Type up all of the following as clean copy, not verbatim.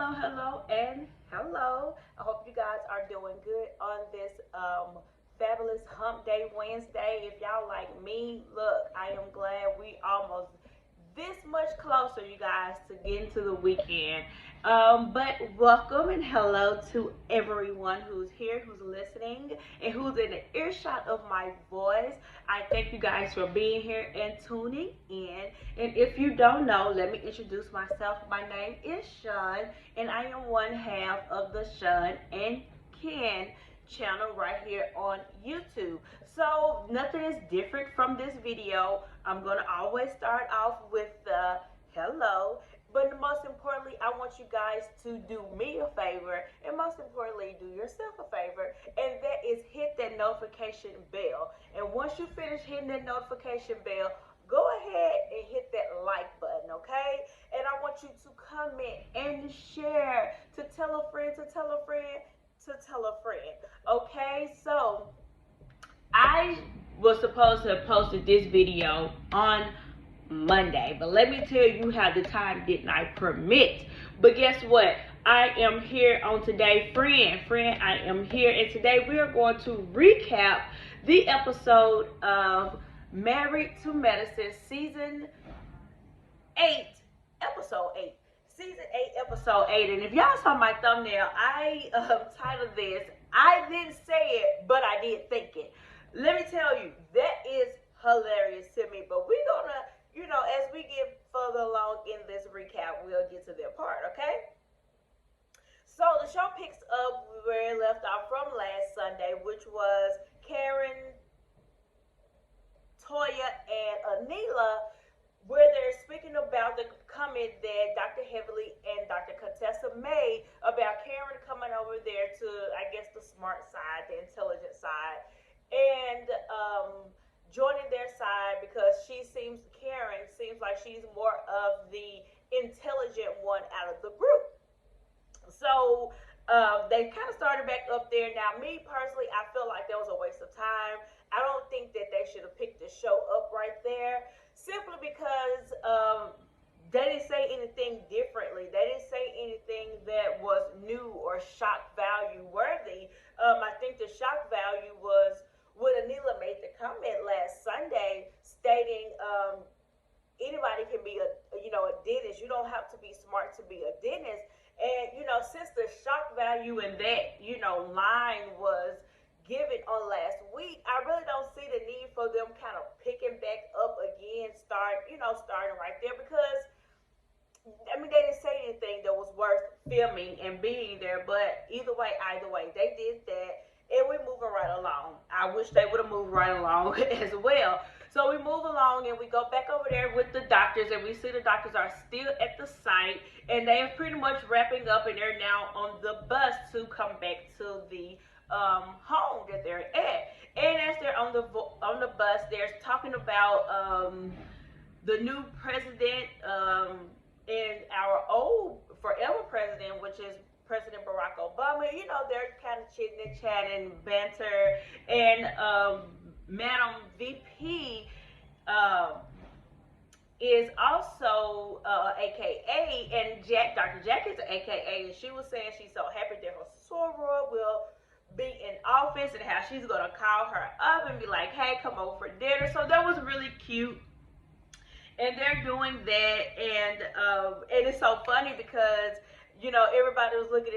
Hello, and hello. I hope you guys are doing good on this fabulous Hump Day Wednesday. If y'all like me, look, I am glad we almost this much closer, you guys, to getting to the weekend. But welcome and hello to everyone who's here, who's listening, and who's in the earshot of my voice. I thank you guys for being here and tuning in. And if you don't know, let me introduce myself. My name is Shun, and I am one half of the Shun&Ken channel right here on YouTube. So nothing is different from this video. I'm gonna always start off with the hello, but most importantly, I want you guys to do me a favor, and most importantly, do yourself a favor, and that is hit that notification bell. And once you finish hitting that notification bell, go ahead and hit that like button, okay? And I want you to comment and share, to tell a friend, to tell a friend, to tell a friend. Okay, so I was supposed to have posted this video on Monday, but let me tell you how the time did not permit. But guess what? I am here on today, friend, I am here, and today we are going to recap the episode of Married to Medicine, season 8, episode 8. Season 8, episode 8. And if y'all saw my thumbnail, I titled this, I didn't say it, but I did think it. Let me tell you, that is hilarious to me. But we're gonna, as we get further along in this recap, we'll get to that part, okay? So the show picks up where it left off from last Sunday, which was Karen, Toya, and Anila, where they're speaking about the comment that Dr. Heavily and Dr. Contessa made about Karen coming over there to, I guess, the smart side, the intelligent side, and joining their side because Karen seems like she's more of the intelligent one out of the group. So they kind of started back up there. Now, me personally, I feel like that was a waste of time. I don't think that they should have picked the show up right there, simply because they didn't say anything differently. They didn't say anything that was new or shock value worthy. I think the shock value was when Anila made the comment last Sunday stating anybody can be a dentist. You don't have to be smart to be a dentist. And, since the shock value in that, line was given on last week, I really don't see the need for them kind of picking back up again, starting right there, because they didn't say anything that was worth filming and being there. But either way, they did that, and we're moving right along. I wish they would have moved right along as well. So we move along and we go back over there with the doctors, and we see the doctors are still at the site, and they are pretty much wrapping up, and they're now on the bus to come back to the home that they're at. And as they're on the bus, they're talking about the new president and our old forever president, which is President Barack Obama. They're kind of chitting and chatting, banter, and Madam VP is also AKA, and Dr. Jack is AKA, and she was saying she's so happy that her soror will be in office, and how she's gonna call her up and be like, hey, come over for dinner. So that was really cute. And they're doing that, and it's so funny because everybody was looking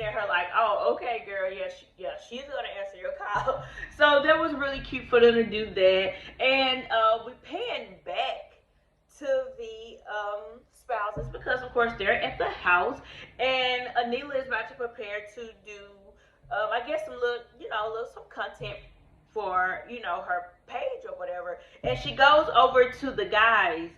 at her like, oh, okay, girl, yeah, she's gonna answer your call. So that was really cute for them to do that. And we pan back to the spouses because, of course, they're at the house, and Anila is about to prepare to do, I guess, some content for her page or whatever. And she goes over to the guys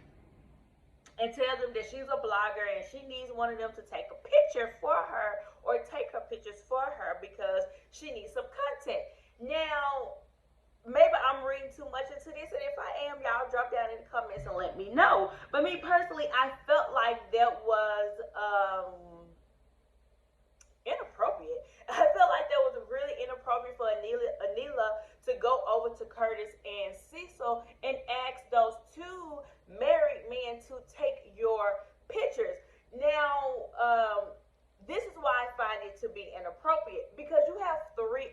and tells them that she's a blogger and she needs one of them to take a picture for her, or take her pictures for her, because she needs some content. Now, maybe I'm reading too much into this, and if I am, y'all drop down in the comments and let me know. But me personally, I felt like that was inappropriate. I felt like that was really inappropriate for Anila to go over to Curtis and Cecil and ask those two married men to take your pictures. Now,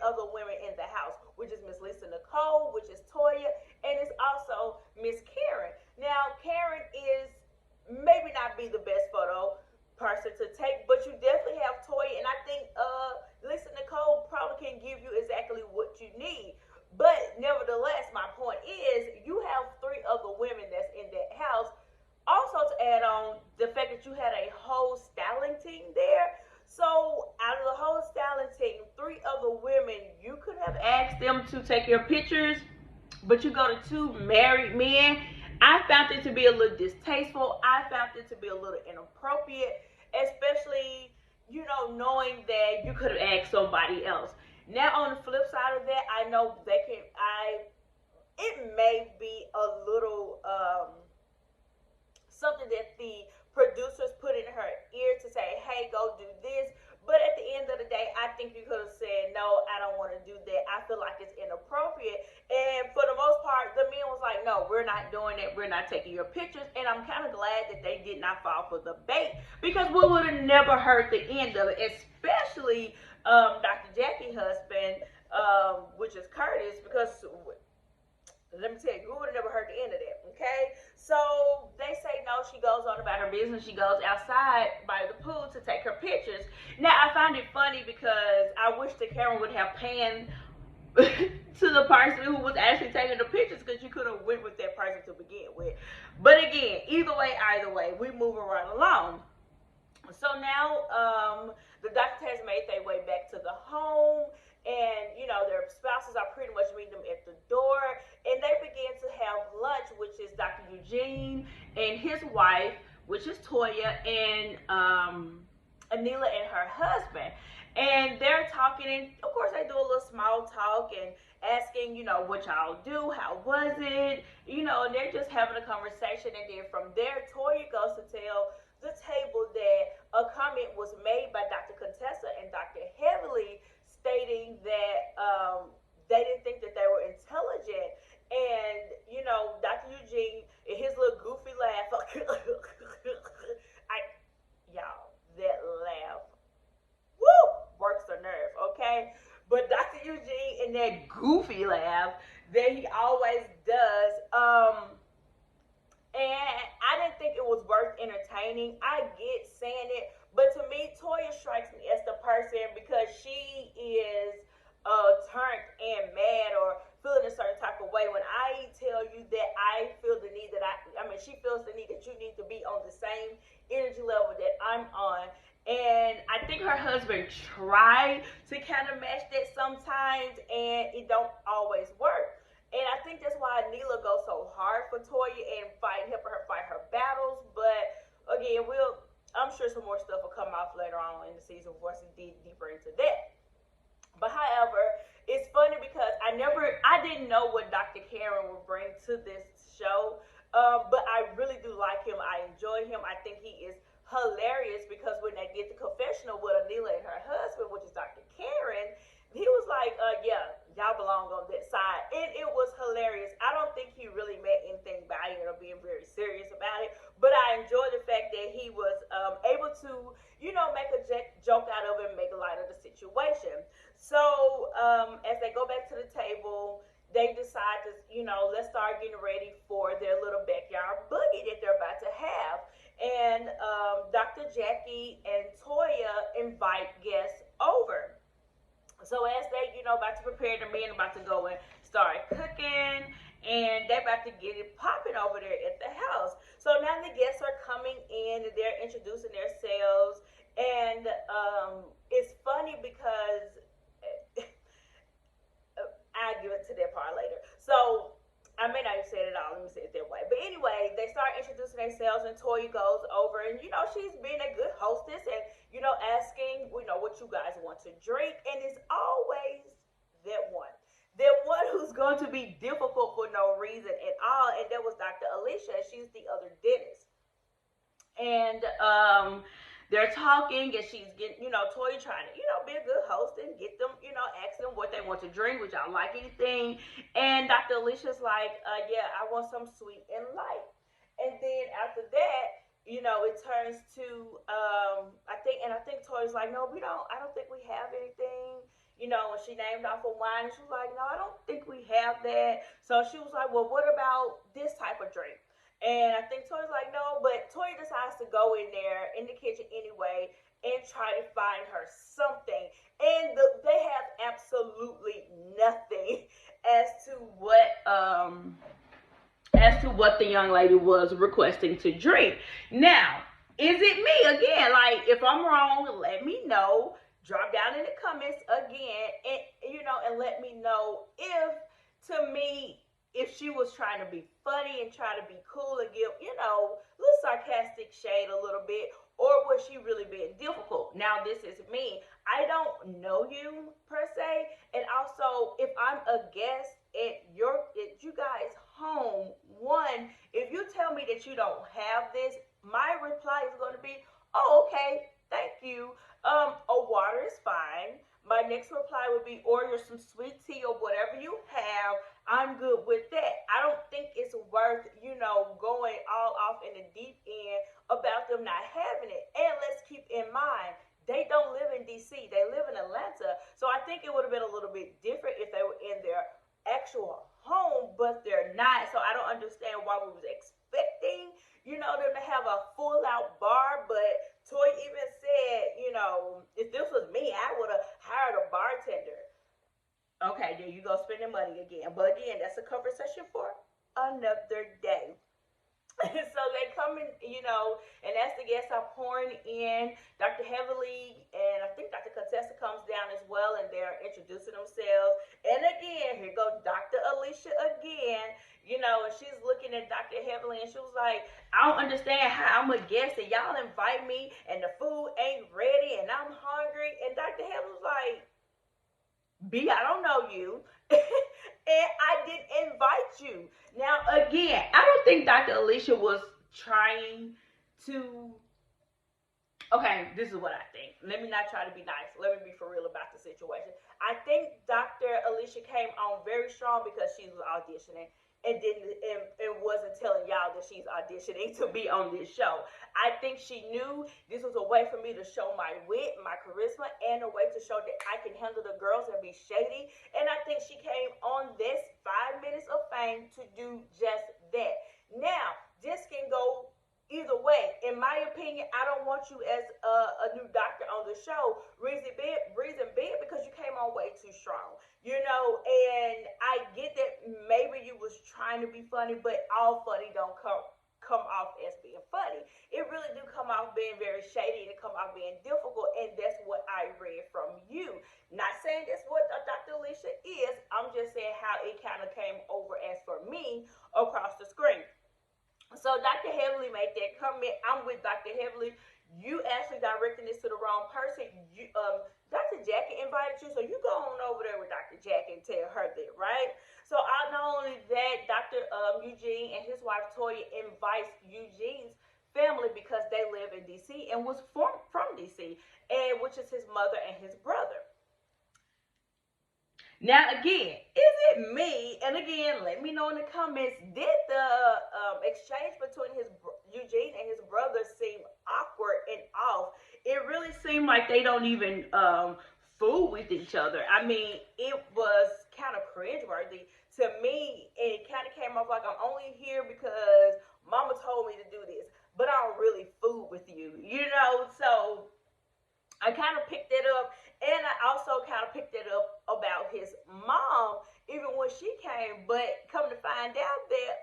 other women in the house, which is Miss Lisa Nicole, which is Toya, and it's also Miss Karen. Now, Karen is maybe not be the best photo person to take, but you definitely have Toya, and I think Lisa Nicole probably can give you exactly what you need. But nevertheless, my point is you have three other women that's in that house. Also, to add on the fact that you had a whole styling team there. So, out of the whole styling team, three other women, you could have asked them to take your pictures, but you go to two married men. I found it to be a little distasteful. I found it to be a little inappropriate, especially, knowing that you could have asked somebody else. Now, on the flip side of that, I know it may be a little, something that the producers put in her ear to say, hey, go do this. But at the end of the day, I think you could have said, no, I don't want to do that. I feel like it's inappropriate. And for the most part, the men was like, no, we're not doing it. We're not taking your pictures. And I'm kind of glad that they did not fall for the bait, because we would have never heard the end of it, especially Dr. Jackie's husband, which is Curtis, because let me tell you, we would have never heard the end of that, okay? So they say no, she goes on about her business. She goes outside by the pool to take her pictures. Now, I find it funny because I wish the camera would have panned to the person who was actually taking the pictures, because you could have went with that person to begin with. But again, either way, we move right along. So now the doctor has made their way back to the home, and their spouses are pretty much meeting them at the door, and they begin to have lunch, which is Dr. Eugene and his wife, which is Toya, and Anila and her husband. And they're talking, and of course they do a little small talk and asking, what y'all do, how was it, and they're just having a conversation. And then from there, Toya goes to tell the table that a comment was made by Dr. Contessa and Dr. Heavily, stating that they didn't think that they were intelligent. And Dr. Eugene, in his little goofy laugh, y'all, that laugh, woo, works the nerve, okay? But Dr. Eugene, in that goofy laugh that he always does, and I didn't think it was worth entertaining. I get saying it, but to me, Toya strikes me as the person, because she is turned and mad or feeling a certain type of way. When I tell you that I feel the need that she feels the need that you need to be on the same energy level that I'm on. And I think her husband tried to kind of match that sometimes, and it don't always work. And I think that's why Neela goes so hard for Toya and helping her fight her battles. But again, I'm sure some more stuff will come off later on in the season once we dig deeper into that. But however, it's funny because I didn't know what Dr. Karen would bring to this show. But I really do like him. I enjoy him. I think he is hilarious, because when they get the confessional with Anila and her husband, which is Dr. Karen, he was like, yeah, y'all belong on that side. And it was hilarious. I don't think he really meant anything by it or being very serious about it. But I enjoyed the fact that he was able to, make a joke out of it and make a light of the situation. So as they go back to the table, they decide to, let's start getting ready for their little backyard boogie that they're about to have. And Dr. Jackie and Toya invite guests over. So as they, about to prepare, the men about to go and start cooking, and they're about to get it popping over there at the house. So now the guests are coming in, and they're introducing themselves, and it's funny because I'll give it to that part later. So I may not have said it all. Let me say it that way. But anyway, they start introducing themselves, and Toya goes over, and she's being a good hostess, and asking, what you guys want to drink, and it's always that one who's going to be difficult for no reason at all, and that was Dr. Alicia. She's the other dentist, and they're talking, and she's getting, Toya trying to, be a good host and get them, ask them what they want to drink, which I like anything. And Dr. Alicia's like, yeah, I want some sweet and light. And then after that, it turns to, I think Toya's like, no, I don't think we have anything. And she named off a wine. And she was like, no, I don't think we have that. So she was like, well, what about this type of drink? And I think Toya's like, no, but Toya decides to go in there in the kitchen anyway and try to find her something. And they have absolutely nothing as to what the young lady was requesting to drink. Now, is it me again? Like, if I'm wrong, let me know. Drop down in the comments again, and let me know to me, if she was trying to be funny and try to be cool and give, a little sarcastic shade a little bit, or was she really being difficult? Now, this is me. I don't know you per se, and also if I'm a guest at you guys home, one, if you tell me that you don't have this, my reply is going to be, oh, okay, thank you. A water is fine. My next reply would be order some sweet tea or whatever you have. I'm good with that. I don't think it's worth, going all off in the deep end about them not having it. And let's keep in mind, they don't live in DC. They live in Atlanta. So I think it would have been a little bit different if they were in their actual home, but they're not. So I don't understand why we was expecting, them to have a full out bar. But Toy even said, if this was me, I would have hired a bartender. Okay, there you go, spending money again. But again, that's a conversation for another day. So they come in, and as the guests are pouring in, Dr. Heavily and I think Dr. Contessa comes down as well, and they're introducing themselves. And again, here goes Dr. Alicia again, and she's looking at Dr. Heavily, and she was like, I don't understand how I'm a guest and y'all invite me and the food ain't ready and I'm hungry. And Dr. Heavily was like, B, I don't know you. And I didn't invite you. Now, again, I don't think Dr. Alicia was trying to. Okay, this is what I think. Let me not try to be nice. Let me be for real about the situation. I think Dr. Alicia came on very strong because she was auditioning and wasn't telling y'all that she's auditioning to be on this show. I think she knew this was a way for me to show my wit, my charisma, and a way to show that I can handle the girls and be shady. And I think she came on this 5 minutes of fame to do just that. Now, this can go either way. In my opinion, I don't want you as a new doctor on the show. Reason being because you came on way too strong. And I get that maybe you was trying to be funny, but all funny don't come off as being funny. It really do come off being very shady, and it come off being difficult, and that's what I read from you. Not saying that's what Dr. Alicia is. I'm just saying how it kind of came over as for me across the screen. So Dr. Heavily made that comment. I'm with Dr. Heavily. You actually directing this to the wrong person. Dr. Jackie invited you, so you go on over there with Dr. Jackie and tell her that, right? So not only that, Dr. Eugene and his wife Toya invites Eugene's family because they live in DC and was from DC, and which is his mother and his brother. Now, again, is it me? And again, let me know in the comments. Did the exchange between Eugene and his brother seem awkward and off? It really seemed like they don't even fool with each other. I mean, it was kind of cringeworthy to me. And it kind of came off like I'm only here because Mama told me to do this, but I don't really fool with you, So I kind of picked it up, and I also kind of picked it up about his mom, even when she came. But come to find out that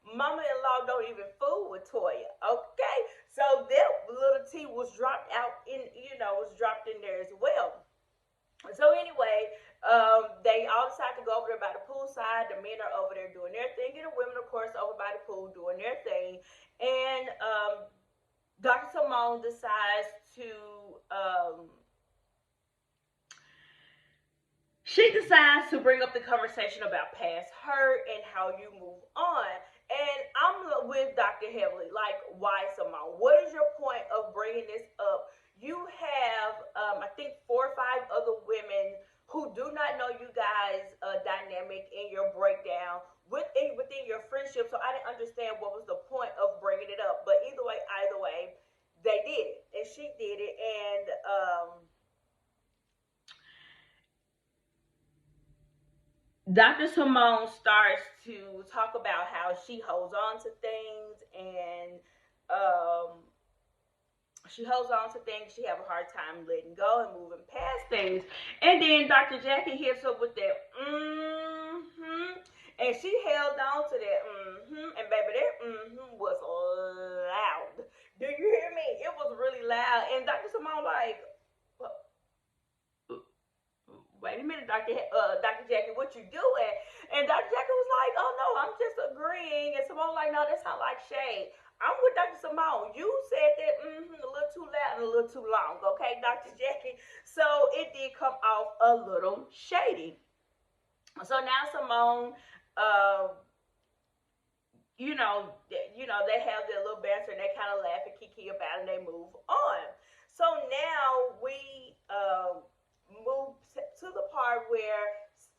mama-in-law don't even fool with Toya. Okay, so that little tea was dropped out was dropped in there as well. So anyway, they all decide to go over there by the poolside. The men are over there doing their thing, and the women, of course, over by the pool doing their thing. And Dr. Simone decides to she decides to bring up the conversation about past hurt and how you move on. And I'm with Dr. Heavily. Like, why, Simone? What is your point of bringing this up? You have, I think, 4 or 5 other women who do not know you guys' dynamic in your breakdown within your friendship. So I didn't understand what was the point of bringing it up. But either way, they did it, and she did it, and Dr. Simone starts to talk about how she holds on to things and um, she holds on to things. She have a hard time letting go and moving past things. And then Dr. Jackie hits her with that and she held on to that and baby, that was loud. Do you hear me? It was really loud. And Dr. Simone like, wait a minute, Dr. Jackie, what you doing? And Dr. Jackie was like, oh no, I'm just agreeing. And Simone like, no, that sounds like shade. I'm with Dr. Simone. You said that a little too loud and a little too long, okay, Dr. Jackie? So it did come off a little shady. So now Simone, uh, they have their little banter and they kind of laugh and kiki about it and they move on. So now we move to the part where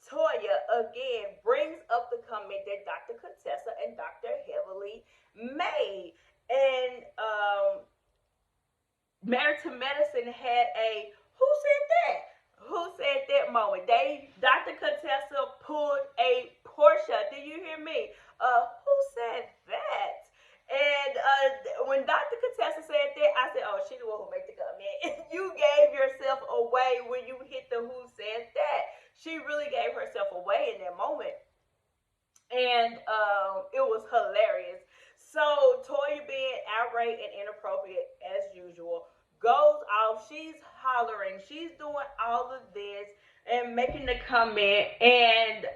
Toya again brings up the comment that Dr. Contessa and Dr. Heavily made. And Married to Medicine had a who said that? Who said that moment? Dr. Contessa pulled a Portia. Do you hear me? Who said that? And when Dr. Contessa said that, I said, oh, she the one who made the comment. You gave yourself away when you hit the who said that. She really gave herself away in that moment. And it was hilarious. So Toya being outright and inappropriate as usual goes off. She's hollering. She's doing all of this and making the comment. And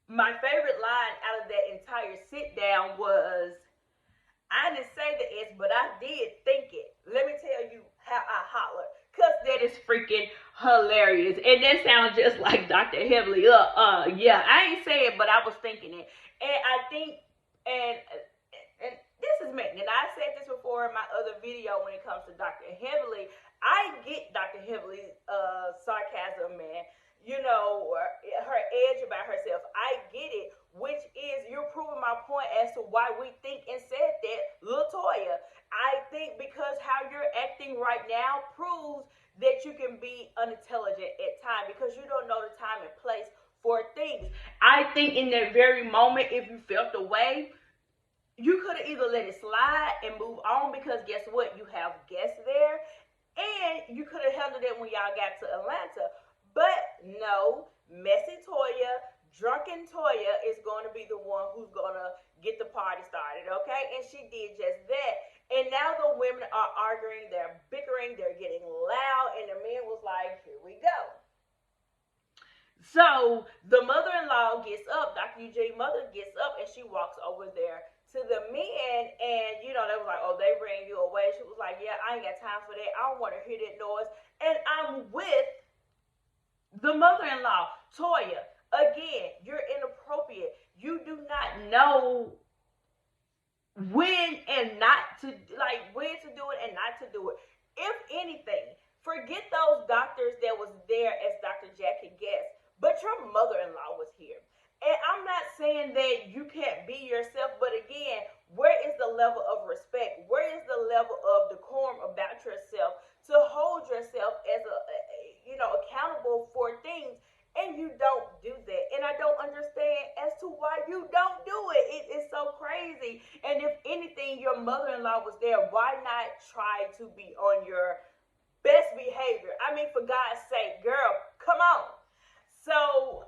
my favorite line out of that entire sit down was, I didn't say the S, but I did think it. Let me tell you how I hollered. Because that is freaking hilarious. And that sounds just like Dr. Heavily. Yeah, I ain't say it, but I was thinking it. And I think, and this is me. And I said this before in my other video when it comes to Dr. Heavily. I get Dr. Heavily's sarcasm, man. Her edge about herself. I get it, which is you're proving my point as to why we think and said that, Lil Toya. I think because how you're acting right now proves that you can be unintelligent at times because you don't know the time and place for things. I think in that very moment, if you felt the way, you could have either let it slide and move on because guess what? You have guests there, and you could have handled it when y'all got to Atlanta. But no, messy Toya, drunken Toya is going to be the one who's going to get the party started, okay? And she did just that. And now the women are arguing, they're bickering, they're getting loud, and the man was like, here we go. So the mother-in-law gets up, Dr. Eugene's mother gets up, and she walks over there to the men, and they was like, oh, they bring you away. She was like, yeah, I ain't got time for that. I don't want to hear that noise. And I'm with the mother-in-law, Toya. Again, you're inappropriate. You do not know when and not to, when to do it and not to do it. If anything, forget those doctors that was there as Dr. Jackie guessed, but your mother-in-law was here. And I'm not saying that you can't be yourself, but again, where is the level of respect? Where is the level of decorum about yourself to hold yourself as accountable for things? And you don't do that. And I don't understand as to why you don't do it. It is so crazy. And if anything, your mother-in-law was there. Why not try to be on your best behavior? I mean, for God's sake, girl, come on. So,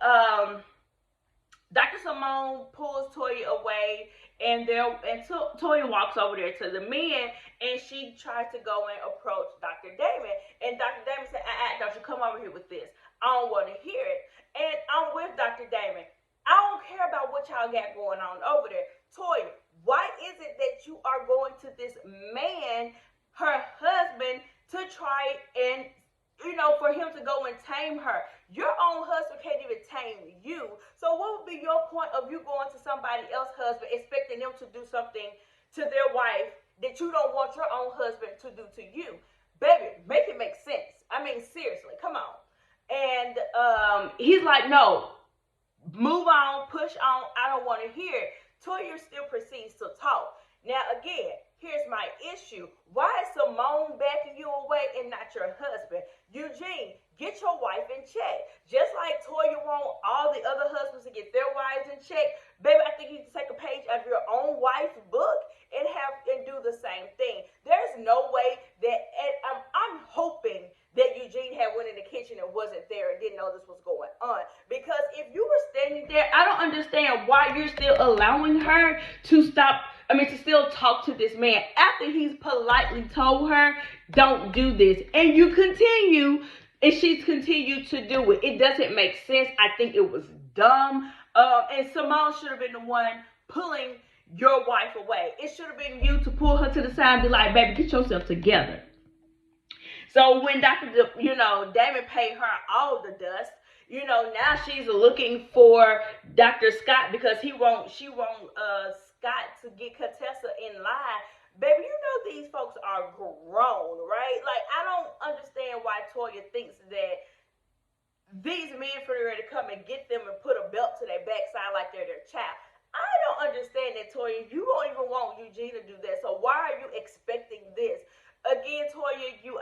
Dr. Simone pulls Toya away, and Toya walks over there to the men, and she tries to go and approach Dr. Damon. And Dr. Damon said, don't you come over here with this. I don't want to hear it. And I'm with Dr. Damon. I don't care about what y'all got going on over there. Toya, why is it that you are going to this man, her husband, to try and, for him to go and tame her? Your own husband can't even tame you. So what would be your point of you going to somebody else's husband, expecting them to do something to their wife that you don't want your own husband to do to you? Baby, make it make sense. I mean, seriously, come on. And he's like, no, move on, push on. I don't want to hear it. Toya still proceeds to talk. Now, again, here's my issue. Why is Simone backing you away and not your husband? Eugene, get your wife in check. Just like Toya want all the other know this was going on. Because if you were standing there, I don't understand why you're still allowing her to to still talk to this man after he's politely told her, don't do this. And you continue, and she's continued to do it. It doesn't make sense. I think it was dumb. And Simone should have been the one pulling your wife away. It should have been you to pull her to the side and be like, baby, get yourself together. So when Damon paid her all the dust, now she's looking for Dr. Scott because she wants Scott to get Contessa in line. Baby, these folks are grown, right? Like, I don't understand why Toya thinks that these men for ready to come and get them and put a belt to their backside like they're their child. I don't understand that, Toya. You don't even want Eugene to do that. So why are you expecting this? Again, Toya, you're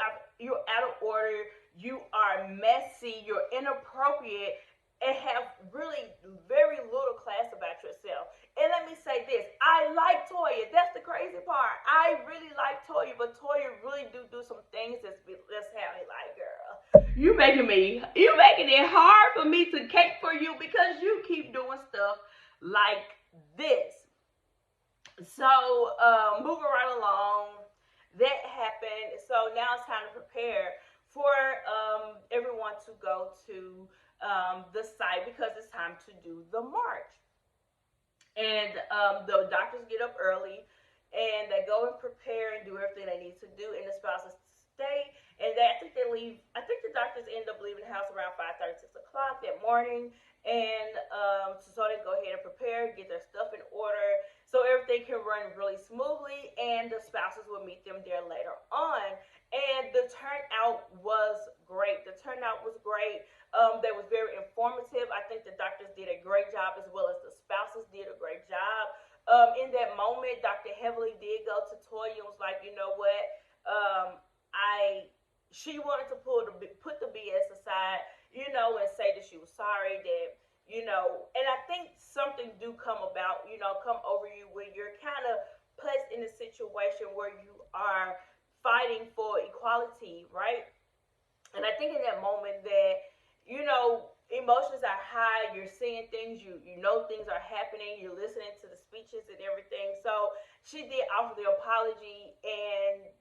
out of order. You are messy. You're inappropriate and have really very little class about yourself. And let me say this. I like Toya. That's the crazy part. I really like Toya, but Toya really do some things that's have me like, girl, you making it hard for me to cake for you because you keep doing stuff like this. So, moving right along, that happened. So now it's time to prepare for everyone to go to the site because it's time to do the march. And the doctors get up early and they go and prepare and do everything they need to do, and the spouses stay. And I think they leave. I think the doctors end up leaving the house around 5:30, 6 o'clock that morning. And so they go ahead and prepare, get their stuff in order, so everything can run really smoothly, and the spouses will meet them there later on. And the turnout was great. That was very informative. I think the doctors did a great job as well as the spouses did a great job. In that moment, Dr. Heavily did go to Toya and was like, you know what? She wanted to put the BS aside, and say that she was sorry that, and I think something do come over you when you're kind of placed in a situation where you are fighting for equality, right? And I think in that moment that, emotions are high, you're seeing things, you know things are happening, you're listening to the speeches and everything. So she did offer the apology, and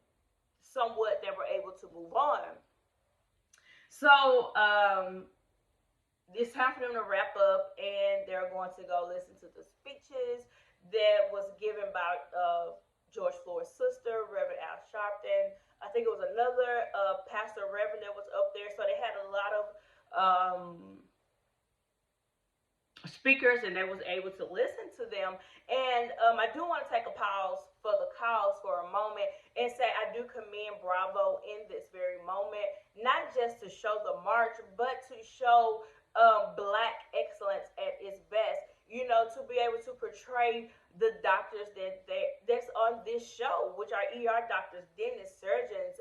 somewhat they were able to move on. So it's time for them to wrap up, and they're going to go listen to the speeches that was given by George Floyd's sister, Reverend Al Sharpton. I think it was another pastor reverend that was up there. So they had a lot of speakers, and they was able to listen to them. And I do want to take a pause for the cause for a moment and say I do commend Bravo in this very moment, not just to show the march, but to show Black excellence at its best. To be able to portray the doctors that's on this show, which are ER doctors, dentists, surgeons,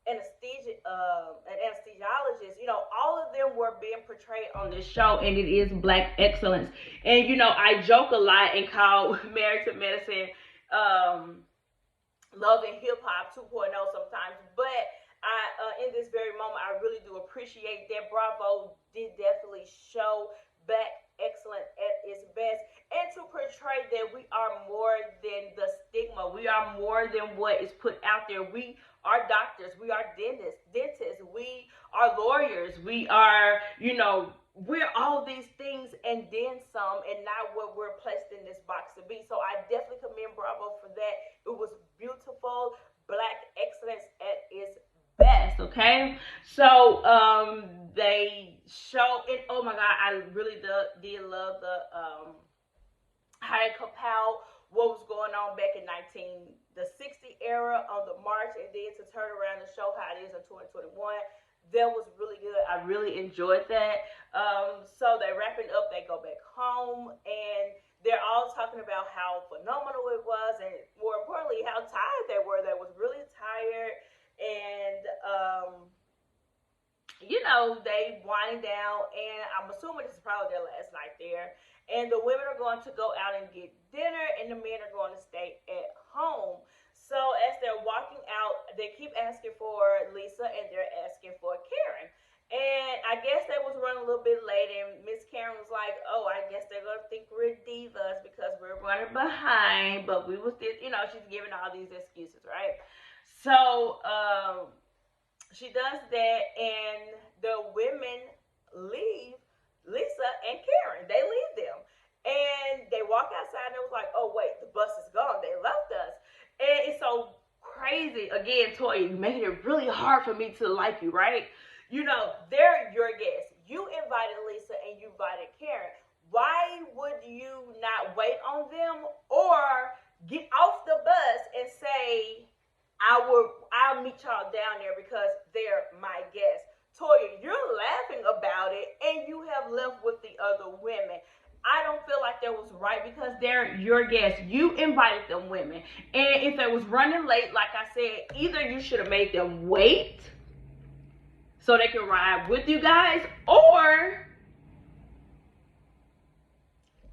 anesthesiologists. All of them were being portrayed on this show, and it is Black excellence. And I joke a lot and call Married to Medicine Love and Hip Hop 2.0 sometimes, but in this very moment, I really do appreciate that Bravo did definitely show Black excellence at its best, and to portray that we are more than the stigma. We are more than what is put out there. We are doctors. We are dentists. We are lawyers. We are, we're all these things and then some, and not what we're placed in this box to be. So I definitely commend Bravo for that. It was beautiful. Black excellence at its best. Okay, so they show it. Oh my God, I really did love the how they compiled what was going on back in the 60 era on the march, and then to turn around and show how it is in 2021. That was really good. I really enjoyed that. So they wrapping up, they go back home, and they're all talking about how phenomenal it was, and more importantly, how tired they were. They was really tired, and they winding down, and I'm assuming this is probably their last night there. And the women are going to go out and get dinner, and the men are going to stay at home. So as they're walking out, they keep asking for Lisa, and they're asking for Karen. a little bit late, and Miss Karen was like, "Oh, I guess they're gonna think we're divas because we're running behind." But we was still, she's giving all these excuses, right? So she does that, and the women leave Lisa and Karen. They leave them, and they walk outside, and it was like, "Oh wait, the bus is gone. They left us." And it's so crazy. Again, Toya, you made it really hard for me to like you, right? They're your guests. You invited Lisa and you invited Karen. Why would you not wait on them or get off the bus and say, I'll meet y'all down there because they're my guests? Toya, you're laughing about it and you have left with the other women. I don't feel like that was right because they're your guests. You invited them women. And if they was running late, like I said, either you should have made them wait so they can ride with you guys, or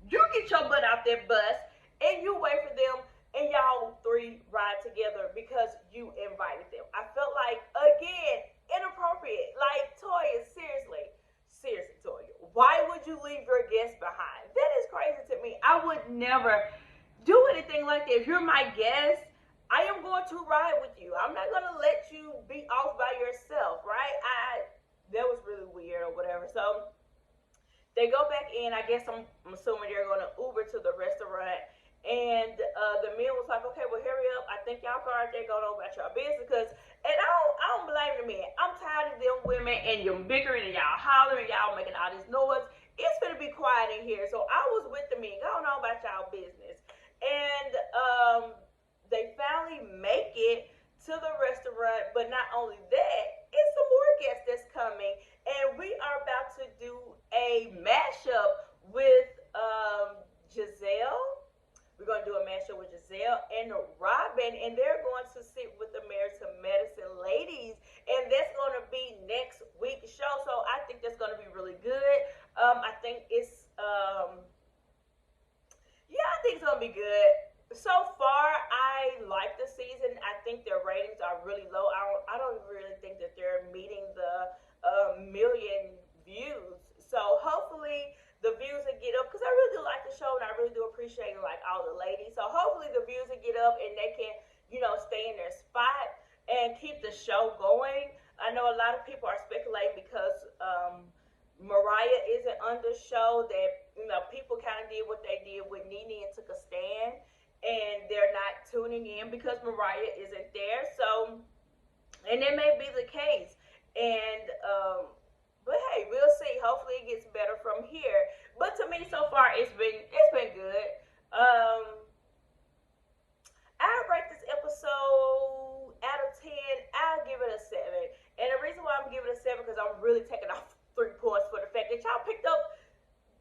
you get your butt out that bus and you wait for them and y'all three ride together because you invited them. I felt like, again, inappropriate. Like, Toya, seriously, Toya, why would you leave your guests behind? That is crazy to me. I would never do anything like that. If you're my guest, I am going to ride with you. I'm not going to let you be off by yourself, right? That was really weird or whatever. So they go back in. I guess I'm assuming they're going to Uber to the restaurant. And the men was like, "Okay, well, hurry up. I think y'all car there going on about y'all business." And I don't blame the men. I'm tired of them women and you're bickering and y'all hollering, y'all making all this noise. It's going to be quiet in here. So I was with the men. Going on about y'all business. And they finally make it to the restaurant. But not only that, it's some more guests that's coming. And we are about to do a mashup with Giselle. We're going to do a mashup with Giselle and Robin, and they're going to sit with the Married to Medicine ladies, and that's going to be next week's show. So I think that's going to be really good. I think it's, I think it's going to be good. So far, I like the season. I think their ratings are really low. I don't really think that they're meeting the million views. So hopefully the views will get up, because I really do like the show and I really do appreciate like all the ladies. So hopefully the views will get up and they can, stay in their spot and keep the show going. I know a lot of people are speculating because Mariah isn't on the show, that people kind of did what they did with Nene and took a stand, and they're not tuning in because Mariah isn't there. So, and that may be the case. And but hey, we'll see. Hopefully it gets better from here. But to me, so far, it's been good. I rate this episode out of 10. I'll give it a 7. And the reason why I'm giving it a 7 because I'm really taking off 3 points for the fact that y'all picked up.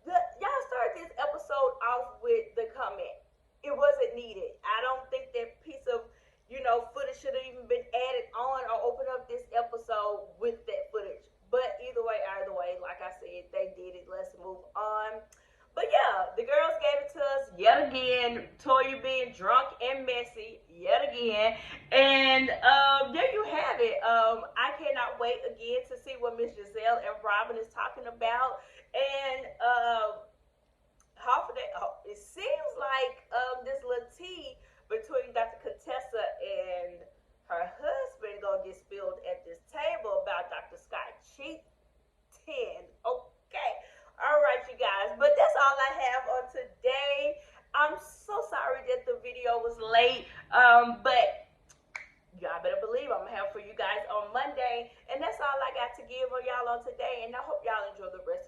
Y'all started this episode off with the comment, "It wasn't needed." I don't think that piece of footage should have even been added on or open up this episode with that footage. But either way, like I said, they did it. Let's move on. But yeah, the girls gave it to us yet again. Toya being drunk and messy yet again. And there you have it. I cannot wait again to see what Miss Giselle and Robin is talking about. And it seems like this little tea between Dr. Contessa and her husband gonna get spilled at this table about Dr. Scott cheating. Okay. All right, you guys. But that's all I have on today. I'm so sorry that the video was late. But y'all better believe I'm gonna have for you guys on Monday. And that's all I got to give on y'all on today. And I hope y'all enjoy the rest